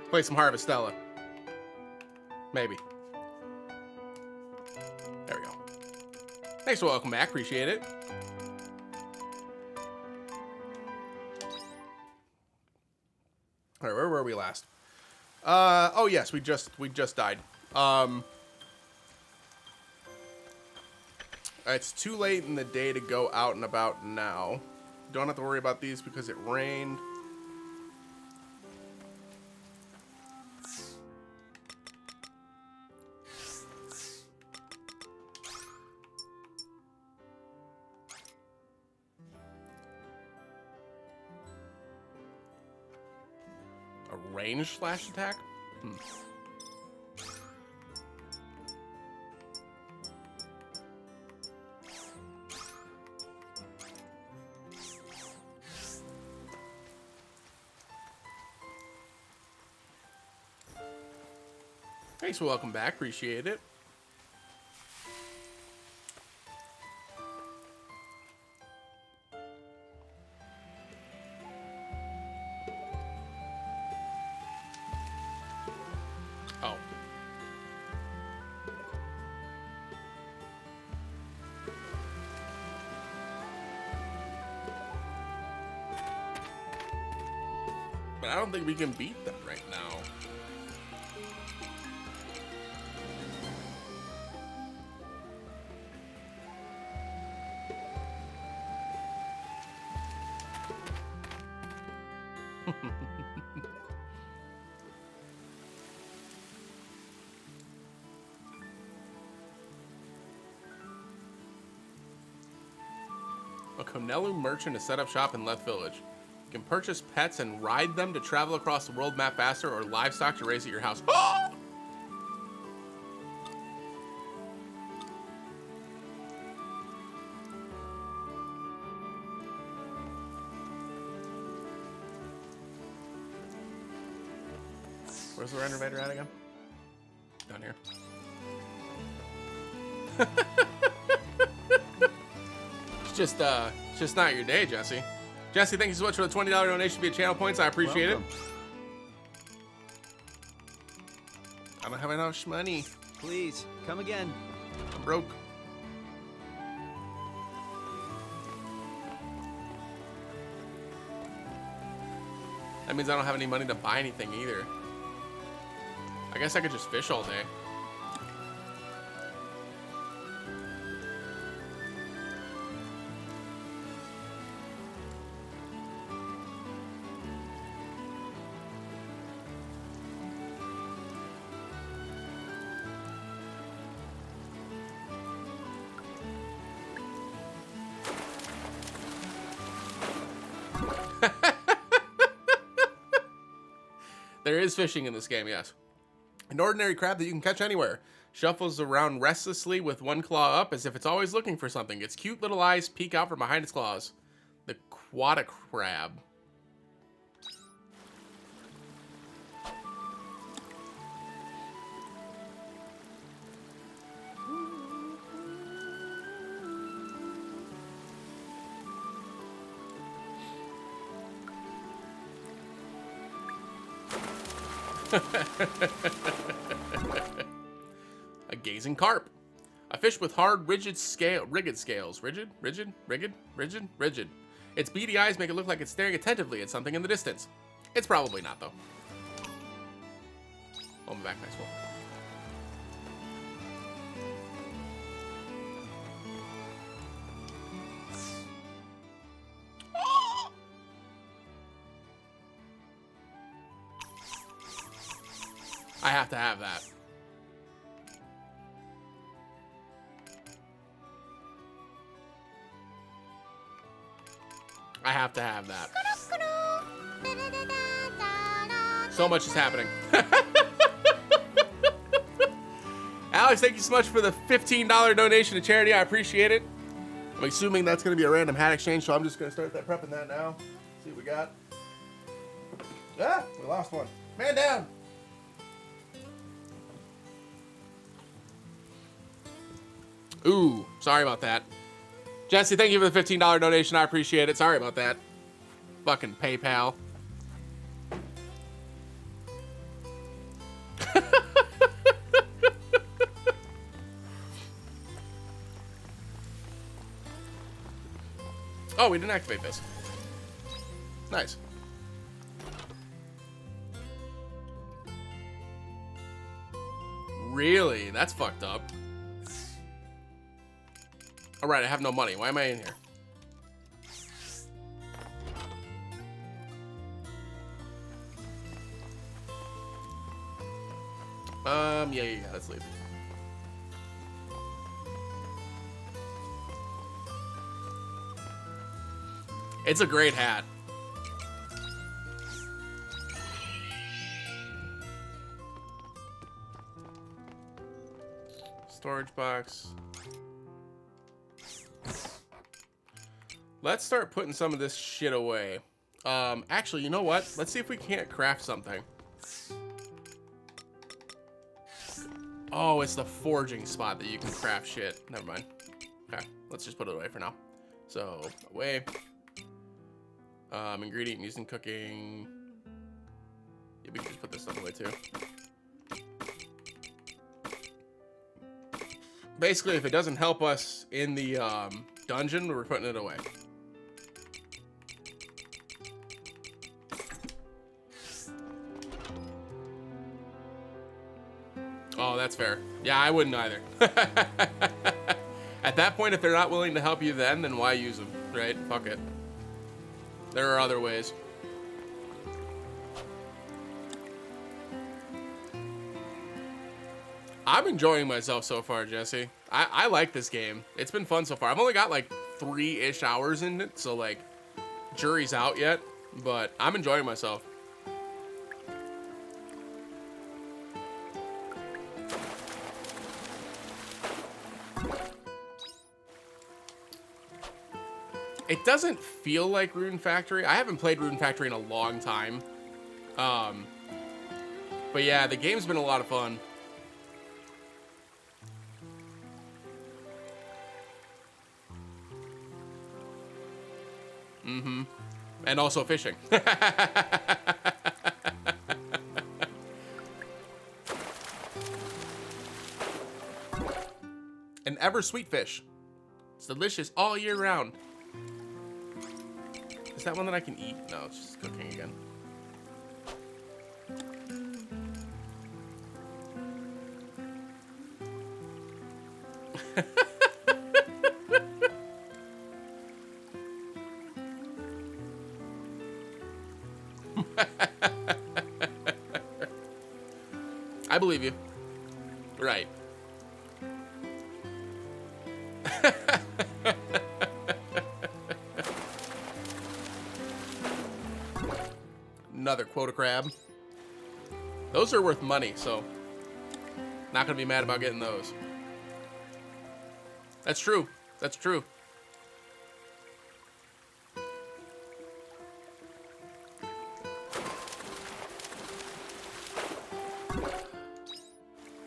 Play some Harvestella. Maybe. There we go. Thanks for welcome back. Appreciate it. All right, where were we last? Oh yes, we just died. It's too late in the day to go out and about now. Don't have to worry about these because it rained. A range slash attack? Thanks for welcome back. Appreciate it. Oh. But I don't think we can beat them right now. A Konelu merchant to set up shop in Left Village. You can purchase pets and ride them to travel across the world map faster, or livestock to raise at your house. Oh! Where's the renovator at again? Down here. It's just not your day, Jesse. Jesse, thank you so much for the $20 donation via channel points. I appreciate it. I don't have enough money. Please, come again. I'm broke. That means I don't have any money to buy anything either. I guess I could just fish all day. There is fishing in this game, yes. An ordinary crab that you can catch anywhere. Shuffles around restlessly with one claw up as if it's always looking for something. Its cute little eyes peek out from behind its claws. The quata crab. A gazing carp. A fish with hard, rigid scales. Rigid? Its beady eyes make it look like it's staring attentively at something in the distance. It's probably not, though. Oh, my back, nice one. I have to have that. I have to have that. So much is happening. Alex, thank you so much for the $15 donation to charity. I appreciate it. I'm assuming that's going to be a random hat exchange, so I'm just going to start prepping that now. See what we got. Ah, we lost one. Man down. Ooh, sorry about that. Jesse, thank you for the $15 donation. I appreciate it. Sorry about that. Fucking PayPal. Oh, we didn't activate this. Nice. Really? That's fucked up. Alright, I have no money. Why am I in here? Yeah, let's leave. It's a great hat. Storage box. Let's start putting some of this shit away. Actually, you know what? Let's see if we can't craft something. Oh, it's the forging spot that you can craft shit. Never mind. Okay, let's just put it away for now. So, away. Ingredient used in cooking. Yeah, we can just put this stuff away too. Basically, if it doesn't help us in the dungeon, we're putting it away. Oh, that's fair. Yeah, I wouldn't either. At that point, if they're not willing to help you then why use them, right? Fuck it. There are other ways. I'm enjoying myself so far, Jesse. I like this game. It's been fun so far. I've only got like 3-ish hours in it, so like, jury's out yet, but I'm enjoying myself. It doesn't feel like Rune Factory. I haven't played Rune Factory in a long time. But yeah, the game's been a lot of fun. Mm-hmm. And also fishing. An ever sweet fish. It's delicious all year round. Is that one that I can eat? No, it's just cooking again. I believe you. Right. Another quota crab. Those are worth money, so not gonna be mad about getting those. That's true. That's true.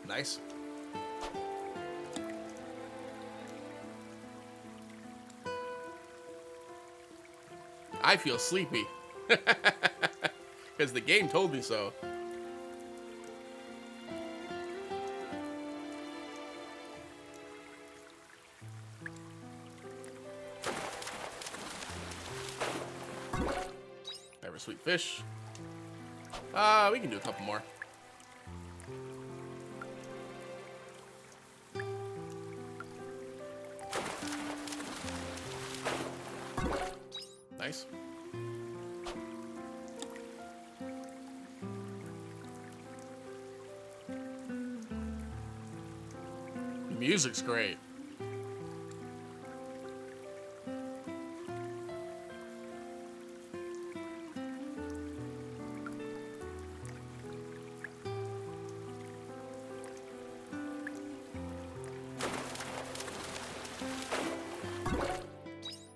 Nice. I feel sleepy. Because the game told me so. Ever sweet fish. We can do a couple more. Nice. The music's great.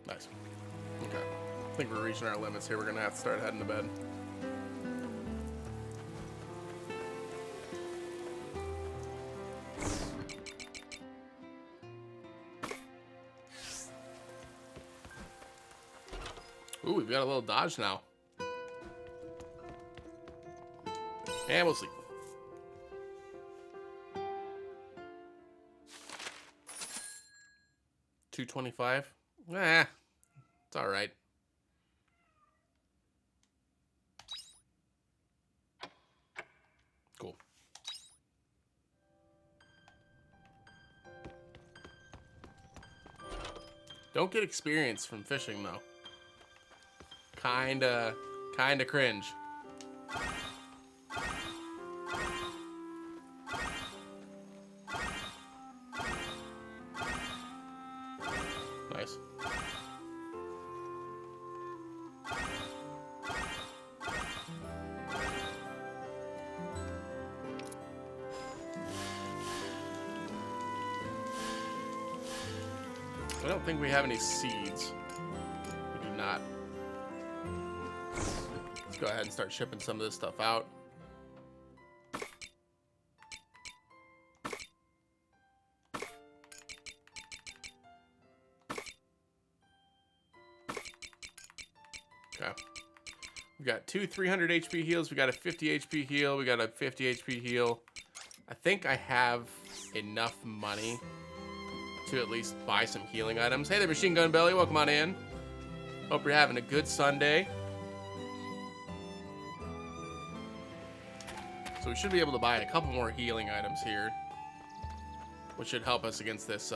Nice. Okay. I think we're reaching our limits here. We're gonna have to start heading to bed. Ooh, we've got a little dodge now. And we'll see. $225. It's all right. Cool. Don't get experience from fishing though. Kinda cringe. Nice. I don't think we have any seeds. We do not. Let's go ahead and start shipping some of this stuff out. Okay. We got two 300 HP heals. We got a 50 HP heal. We got a 50 HP heal. I think I have enough money to at least buy some healing items. Hey there, Machine Gun Belly. Welcome on in. Hope you're having a good Sunday. So we should be able to buy a couple more healing items here, which should help us against this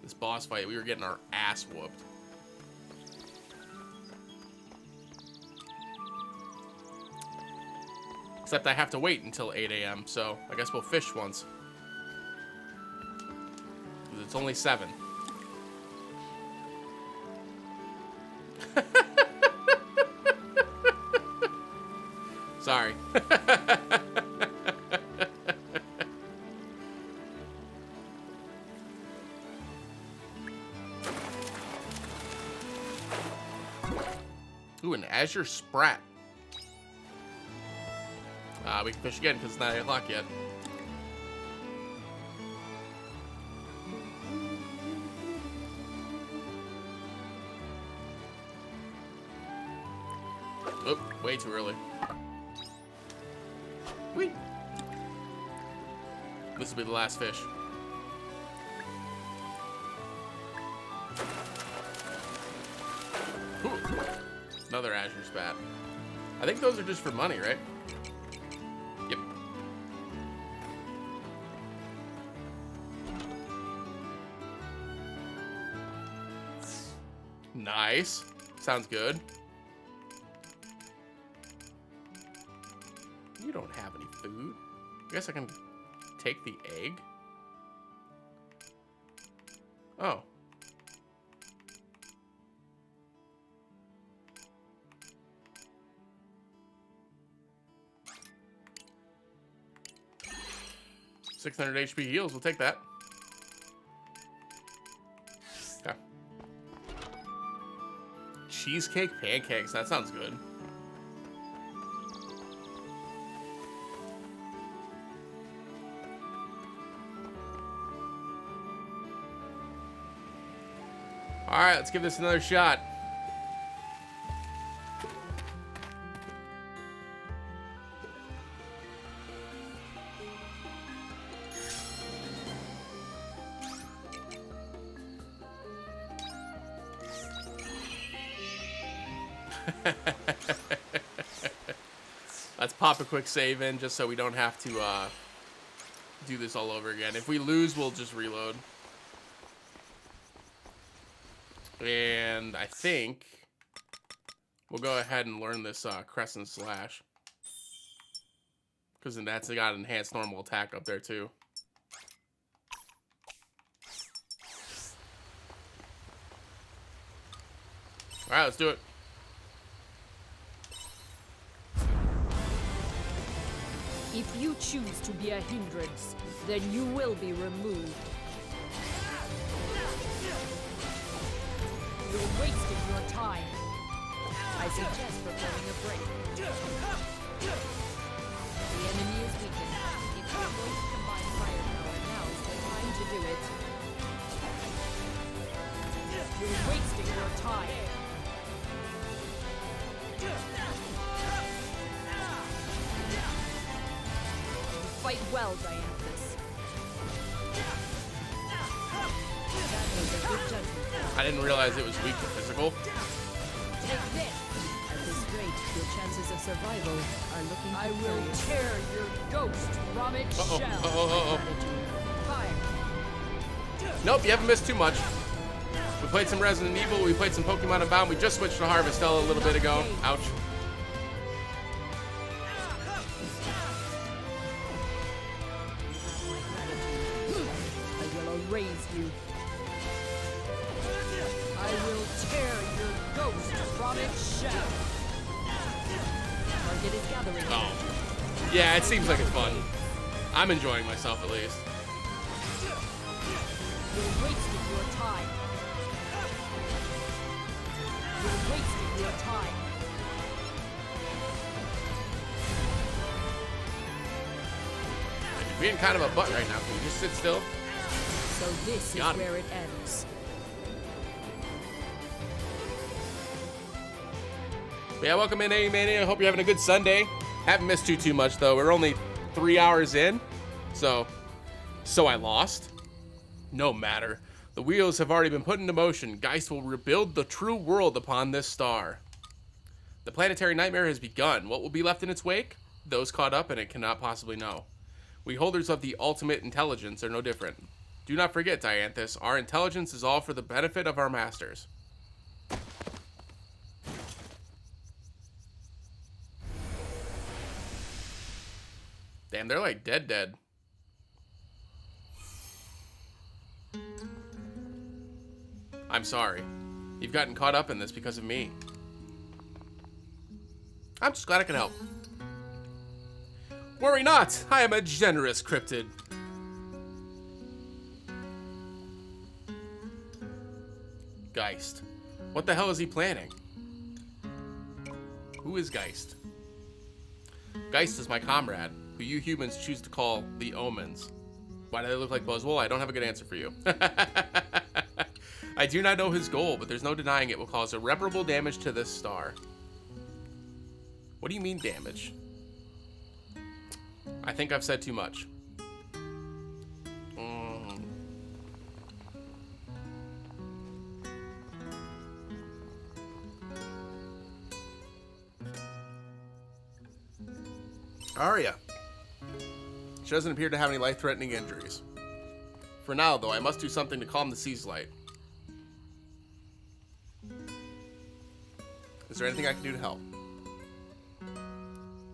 this boss fight. We were getting our ass whooped. Except I have to wait until 8 a.m., so I guess we'll fish once. It's only 7. Sorry. Ooh, an Azure Sprat. We can fish again because it's not 8 o'clock yet. Oop, way too early. Whee! This will be the last fish. Ooh, another Azure Spat. I think those are just for money, right? Yep. Nice. Sounds good. You don't have any food. I guess I can take the egg. Oh. $600 HP heals. We'll take that. Okay. Cheesecake pancakes. That sounds good. All right, let's give this another shot. Let's pop a quick save in just so we don't have to do this all over again. If we lose, we'll just reload. And I think we'll go ahead and learn this Crescent Slash. Because then that's got enhanced normal attack up there too. Alright, let's do it. If you choose to be a hindrance, then you will be removed. You're wasting your time. I suggest performing a break. The enemy is weakened. If you're going to combine firepower, now is the time to do it. You're wasting your time. You fight well, Dianthus. That was a good judgment call. I didn't realize it was weak to physical. Take this. At this rate, your chances of survival are looking I will precarious. tear your ghost from its Uh-oh, shell. uh-oh, uh-oh. Strategy. Fire. Nope, you haven't missed too much. We played some Resident Evil, we played some Pokemon Unbound, we just switched to Harvestella a little bit ago. Ouch. I will erase you. I will tear your ghost from its shell. Target is gathering. Oh. Yeah, it seems like it's fun. I'm enjoying myself at least. You're wasting your time. You're wasting your time. You're being kind of a butt right now. Can you just sit still? So this Got is him. where it ends. But yeah, welcome in, A-Mania. I hope you're having a good Sunday. Haven't missed too much, though. We're only 3 hours in. So I lost. No matter. The wheels have already been put into motion. Geist will rebuild the true world upon this star. The planetary nightmare has begun. What will be left in its wake? Those caught up in it cannot possibly know. We holders of the ultimate intelligence are no different. Do not forget, Dianthus, our intelligence is all for the benefit of our masters. Damn, they're like dead. I'm sorry. You've gotten caught up in this because of me. I'm just glad I can help. Worry not, I am a generous cryptid. Geist. What the hell is he planning? Who is Geist? Geist is my comrade, who you humans choose to call the Omens. Why do they look like Buzzwole? I don't have a good answer for you. I do not know his goal, but there's no denying it will cause irreparable damage to this star. What do you mean damage? I think I've said too much. Arya. She doesn't appear to have any life-threatening injuries. For now, though, I must do something to calm the sea's light. Is there anything I can do to help?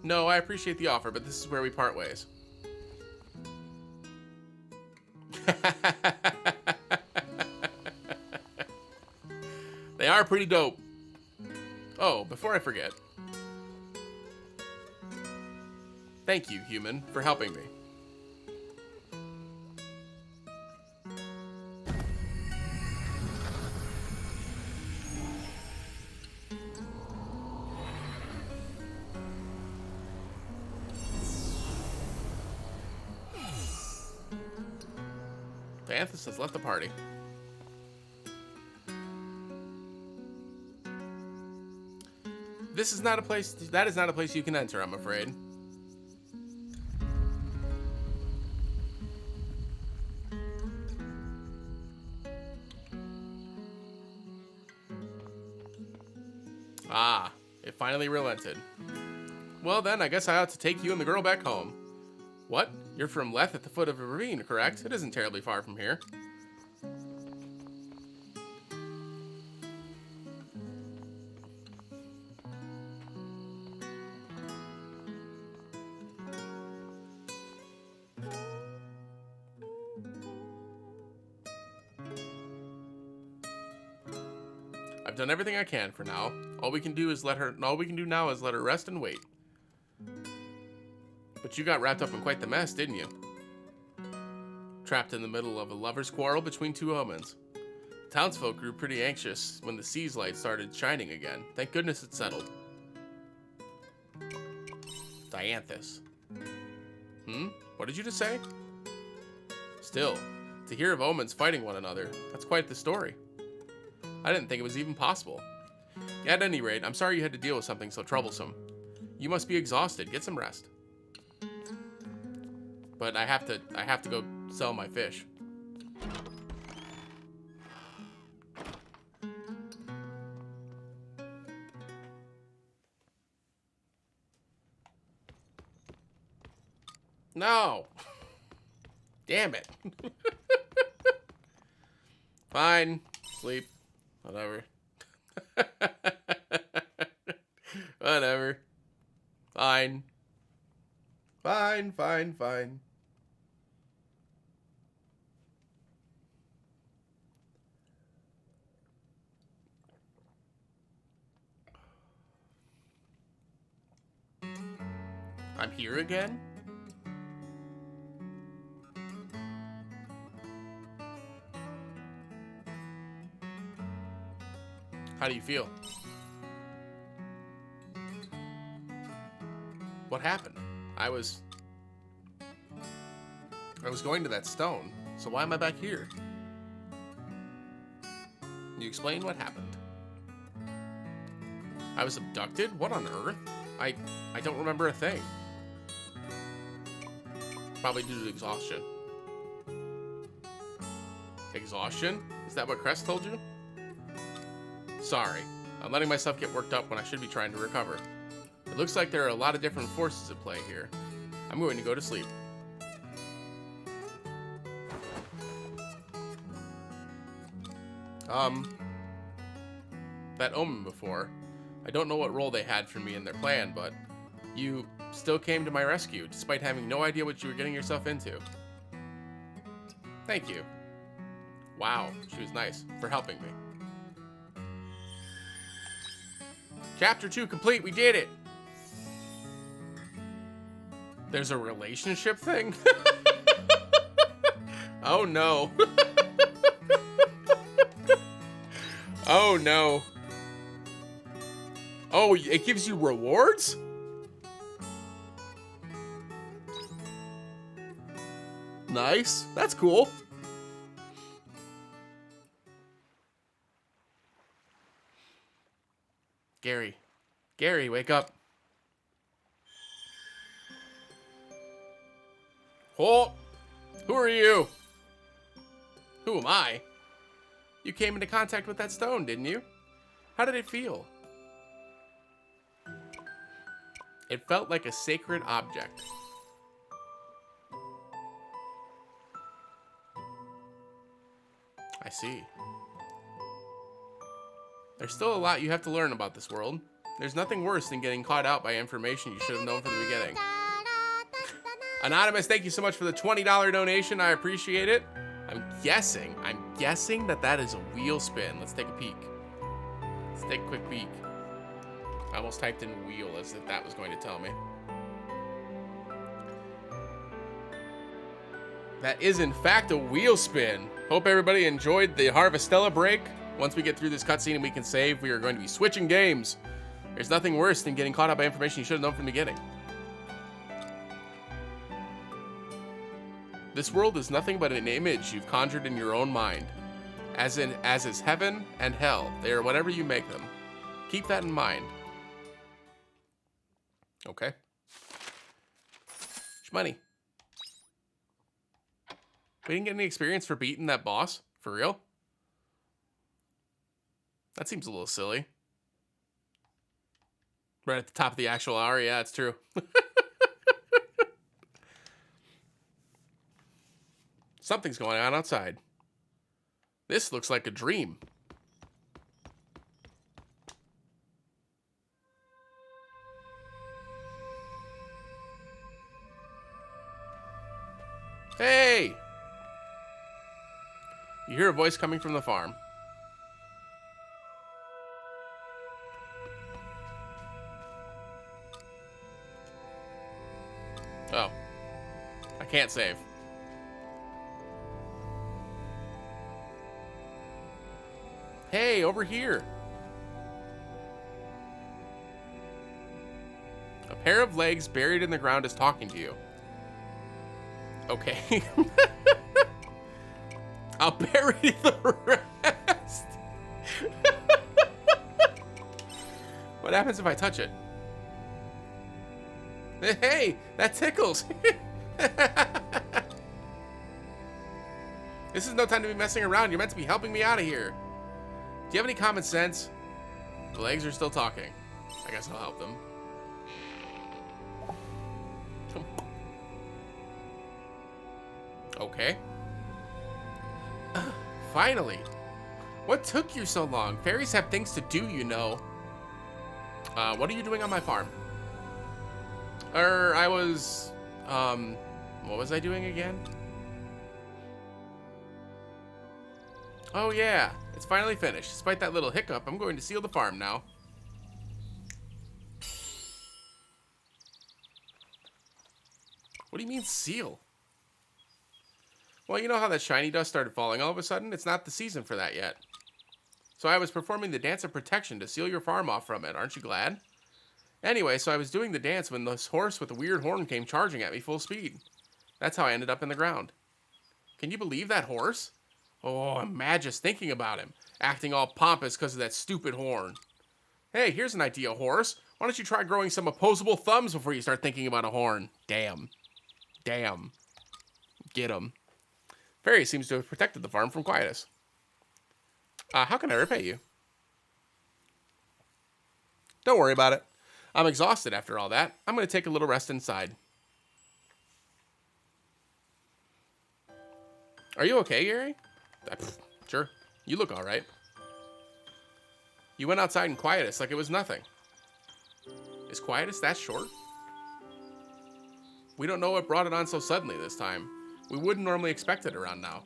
No, I appreciate the offer, but this is where we part ways. They are pretty dope. Oh, before I forget. Thank you, human, for helping me. Dianthus has left the party. This is not a place. That is not a place you can enter, I'm afraid. Ah, it finally relented. Well then, I guess I ought to take you and the girl back home. What? You're from Leth at the foot of a ravine, correct? It isn't terribly far from here. I've done everything I can for now. All we can do now is let her rest and wait. But you got wrapped up in quite the mess, didn't you? Trapped in the middle of a lover's quarrel between two omens. Townsfolk grew pretty anxious when the sea's light started shining again. Thank goodness it settled. Dianthus. What did you just say? Still, to hear of omens fighting one another, that's quite the story. I didn't think it was even possible. At any rate, I'm sorry you had to deal with something so troublesome. You must be exhausted. Get some rest. But I have to go sell my fish. No. Damn it. Fine. Sleep. Whatever. Whatever. Fine. Fine, fine, fine. I'm here again? How do you feel? What happened? I was going to that stone, so why am I back here? Can you explain what happened? I was abducted? What on earth? I don't remember a thing. Probably due to exhaustion. Exhaustion? Is that what Crest told you? Sorry. I'm letting myself get worked up when I should be trying to recover. It looks like there are a lot of different forces at play here. I'm going to go to sleep. That omen before. I don't know what role they had for me in their plan, but you still came to my rescue, despite having no idea what you were getting yourself into. Thank you. Wow, she was nice for helping me. Chapter 2 complete, we did it! There's a relationship thing? Oh no. Oh no. Oh, it gives you rewards? Nice. That's cool. Gary. Gary, wake up. Oh, who are you? Who am I? You came into contact with that stone, didn't you? How did it feel? It felt like a sacred object. I see. There's still a lot you have to learn about this world. There's nothing worse than getting caught out by information you should have known from the beginning. Anonymous, thank you so much for the $20 donation. I appreciate it. I'm guessing that is a wheel spin. Let's take a peek. Let's take a quick peek. I almost typed in wheel as if that was going to tell me. That is in fact a wheel spin. Hope everybody enjoyed the Harvestella break. Once we get through this cutscene and we can save, we are going to be switching games. There's nothing worse than getting caught up by information you should have known from the beginning. This world is nothing but an image you've conjured in your own mind. As is heaven and hell. They are whatever you make them. Keep that in mind. Okay. Money. We didn't get any experience for beating that boss? For real? That seems a little silly. Right at the top of the actual hour. Yeah, it's true. Something's going on outside. This looks like a dream. Hey! You hear a voice coming from the farm. Oh. I can't save. Hey, over here. A pair of legs buried in the ground is talking to you. Okay. I'll bury the rest. What happens if I touch it? Hey, that tickles. This is no time to be messing around. You're meant to be helping me out of here. Do you have any common sense? The legs are still talking. I guess I'll help them. Okay. Finally. What took you so long? Fairies have things to do, you know. What are you doing on my farm? I was, what was I doing again? Oh yeah, it's finally finished. Despite that little hiccup, I'm going to seal the farm now. What do you mean seal? Well, you know how that shiny dust started falling all of a sudden? It's not the season for that yet. So I was performing the dance of protection to seal your farm off from it. Aren't you glad? Anyway, so I was doing the dance when this horse with a weird horn came charging at me full speed. That's how I ended up in the ground. Can you believe that horse? Oh, I'm mad just thinking about him, acting all pompous because of that stupid horn. Hey, here's an idea, horse. Why don't you try growing some opposable thumbs before you start thinking about a horn? Damn. Damn. Get him. Fairy seems to have protected the farm from Quietus. How can I repay you? Don't worry about it. I'm exhausted after all that. I'm going to take a little rest inside. Are you okay, Gary? Sure. You look all right. You went outside in Quietus like it was nothing. Is Quietus that short? We don't know what brought it on so suddenly this time. We wouldn't normally expect it around now.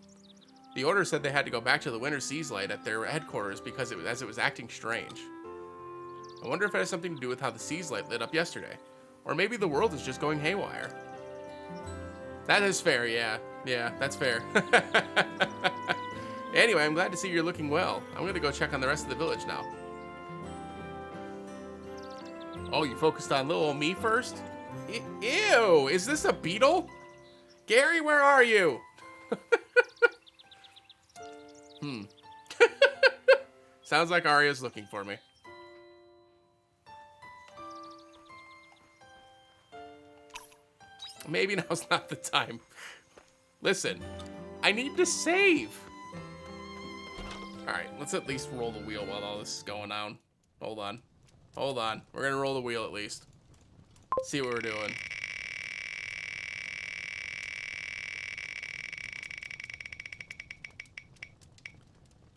The order said they had to go back to the Winter Seas Light at their headquarters because it was acting strange. I wonder if it has something to do with how the Seas Light lit up yesterday. Or maybe the world is just going haywire. That is fair, yeah. Yeah, that's fair. Anyway, I'm glad to see you're looking well. I'm going to go check on the rest of the village now. Oh, you focused on little old me first? Ew, is this a beetle? Gary, where are you? Sounds like Arya's looking for me. Maybe now's not the time. Listen, I need to save. All right, let's at least roll the wheel while all this is going on. Hold on. Hold on. We're going to roll the wheel at least. See what we're doing.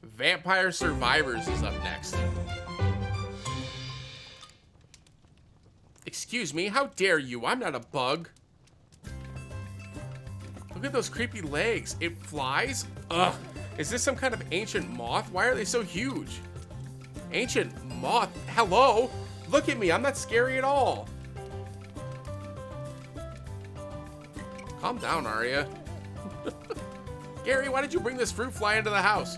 Vampire Survivors is up next. Excuse me, how dare you? I'm not a bug. Look at those creepy legs. It flies? Ugh. Is this some kind of ancient moth? Why are they so huge? Ancient moth? Hello? Look at me. I'm not scary at all. Calm down, Arya. Gary, why did you bring this fruit fly into the house?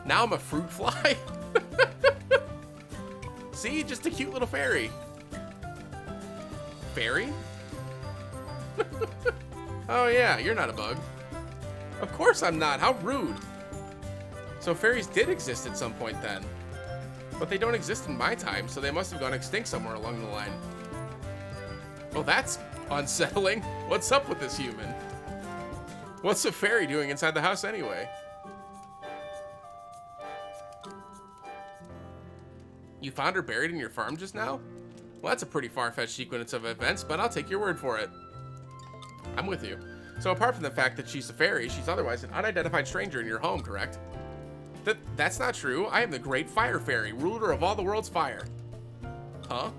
Now I'm a fruit fly? See? Just a cute little fairy. Fairy? Oh yeah, you're not a bug. Of course I'm not. How rude. So fairies did exist at some point then. But they don't exist in my time, so they must have gone extinct somewhere along the line. Well, that's unsettling. What's up with this human? What's a fairy doing inside the house anyway? You found her buried in your farm just now? Well, that's a pretty far-fetched sequence of events, but I'll take your word for it. I'm with you. So apart from the fact that she's a fairy, she's otherwise an unidentified stranger in your home, correct? That's not true. I am the great fire fairy, ruler of all the world's fire. Huh?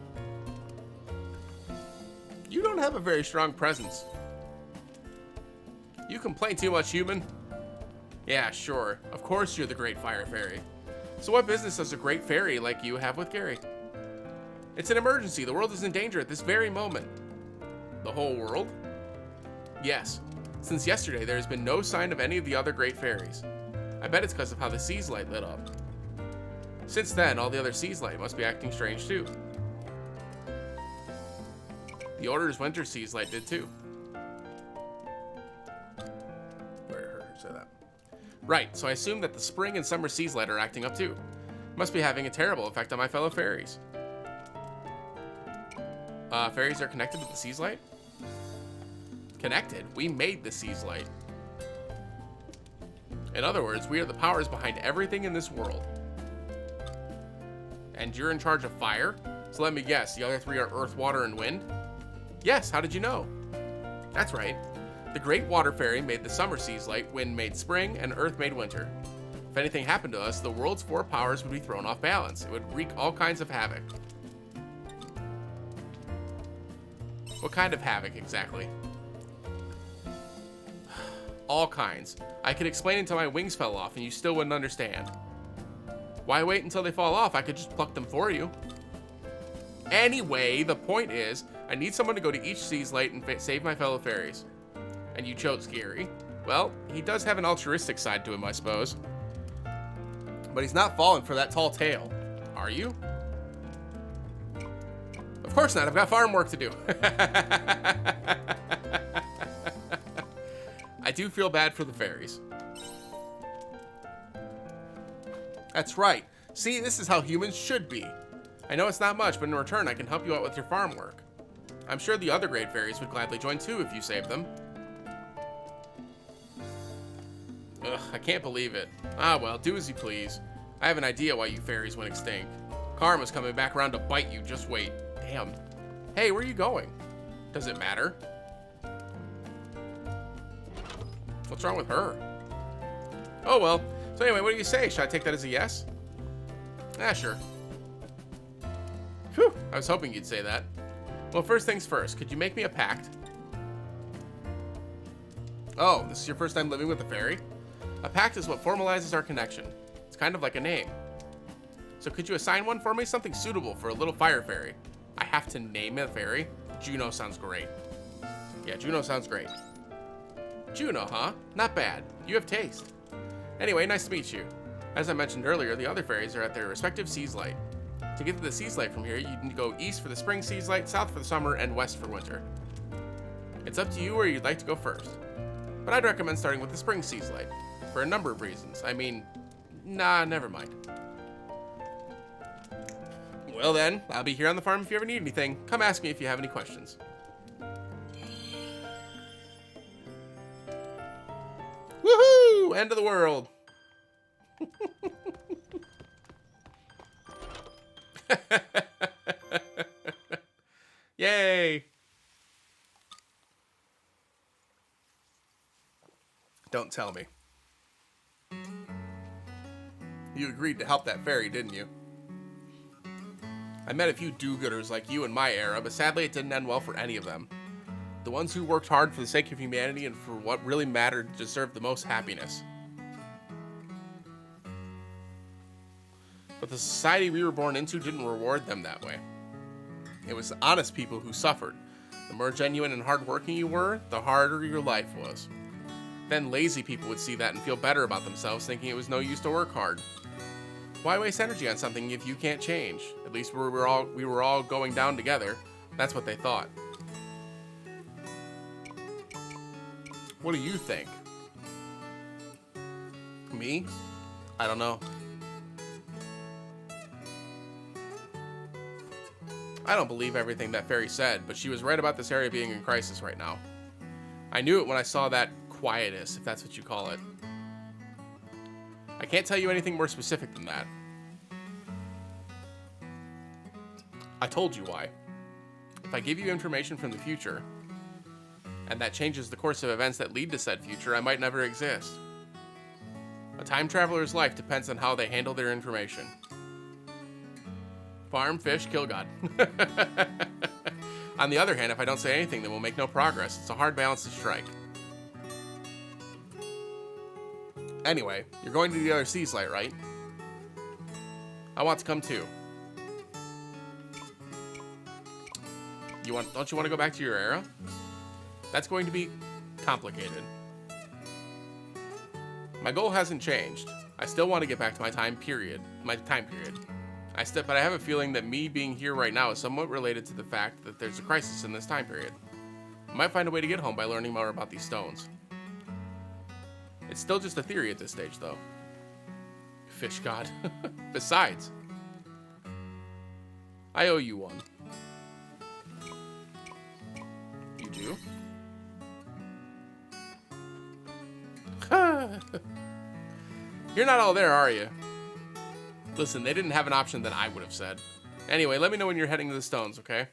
You don't have a very strong presence. You complain too much, human. Yeah, sure. Of course you're the great fire fairy. So what business does a great fairy like you have with Gary? It's an emergency. The world is in danger at this very moment. The whole world? Yes. Since yesterday, there has been no sign of any of the other great fairies. I bet it's because of how the Seas Light lit up. Since then, all the other Seas Light must be acting strange too. The Order's Winter Seas Light did too. Where did her say that? Right, so I assume that the Spring and Summer Seas Light are acting up too. Must be having a terrible effect on my fellow fairies. Fairies are connected with the Seas Light? Connected? We made the Seas Light. In other words, we are the powers behind everything in this world. And you're in charge of fire? So let me guess, the other three are earth, water, and wind? Yes, how did you know? That's right. The Great Water Fairy made the summer seas light, wind made spring, and earth made winter. If anything happened to us, the world's 4 powers would be thrown off balance. It would wreak all kinds of havoc. What kind of havoc, exactly? All kinds. I could explain until my wings fell off and you still wouldn't understand. Why wait until they fall off? I could just pluck them for you. Anyway, the point is, I need someone to go to each sea's light and save my fellow fairies. And you chose Gary. Well, he does have an altruistic side to him, I suppose. But he's not falling for that tall tale. Are you? Of course not. I've got farm work to do. I do feel bad for the fairies. That's right. See, this is how humans should be. I know it's not much, but in return, I can help you out with your farm work. I'm sure the other great fairies would gladly join too if you saved them. Ugh, I can't believe it. Ah well, do as you please. I have an idea why you fairies went extinct. Karma's coming back around to bite you, just wait. Damn. Hey, where are you going? Does it matter? What's wrong with her? Oh well. So anyway, what do you say? Should I take that as a yes? Ah, sure. Phew, I was hoping you'd say that. Well, first things first, could you make me a pact? Oh, this is your first time living with a fairy? A pact is what formalizes our connection. It's kind of like a name. So could you assign one for me? Something suitable for a little fire fairy. I have to name a fairy? Juno sounds great. Yeah, Juno sounds great. Juno, huh? Not bad. You have taste. Anyway, nice to meet you. As I mentioned earlier, the other fairies are at their respective seas light. To get to the seas light from here, you can go east for the spring seas light, south for the summer, and west for winter. It's up to you where you'd like to go first. But I'd recommend starting with the spring seas light. For a number of reasons. I mean, nah, never mind. Well then, I'll be here on the farm if you ever need anything. Come ask me if you have any questions. Woohoo! End of the world. Yay! Don't tell me. You agreed to help that fairy, didn't you? I met a few do-gooders like you in my era, but sadly it didn't end well for any of them. The ones who worked hard for the sake of humanity and for what really mattered deserved the most happiness. But the society we were born into didn't reward them that way. It was the honest people who suffered. The more genuine and hardworking you were, the harder your life was. Then lazy people would see that and feel better about themselves, thinking it was no use to work hard. Why waste energy on something if you can't change? At least we were all going down together. That's what they thought. What do you think? Me? I don't know. I don't believe everything that fairy said, but she was right about this area being in crisis right now. I knew it when I saw that quietus, if that's what you call it. I can't tell you anything more specific than that. I told you why. If I give you information from the future, and that changes the course of events that lead to said future, I might never exist. A time traveler's life depends on how they handle their information. Farm, fish, kill God. On the other hand, if I don't say anything, then we'll make no progress. It's a hard balance to strike. Anyway, you're going to the other seas light, right? I want to come too. Don't you want to go back to your era? That's going to be complicated. My goal hasn't changed. I still want to get back to my time period. But I have a feeling that me being here right now is somewhat related to the fact that there's a crisis in this time period. I might find a way to get home by learning more about these stones. It's still just a theory at this stage, though. Fish god. Besides, I owe you one. You do? You're not all there, are you? Listen, they didn't have an option that I would have said. Anyway, let me know when you're heading to the stones, okay?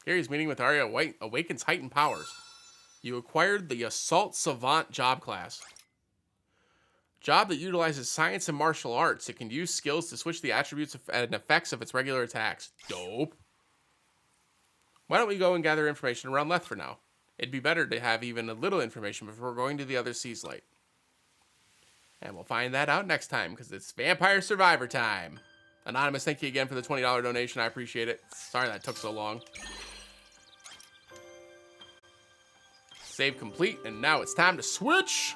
Gary's meeting with Arya awakens heightened powers. You acquired the Assault Savant job class. Job that utilizes science and martial arts. It can use skills to switch the attributes and effects of its regular attacks. Dope. Why don't we go and gather information around Leth for now? It'd be better to have even a little information before going to the other Sea's Light. And we'll find that out next time, because it's Vampire Survivor time. Anonymous, thank you again for the $20 donation. I appreciate it. Sorry that took so long. Save complete, and now it's time to switch.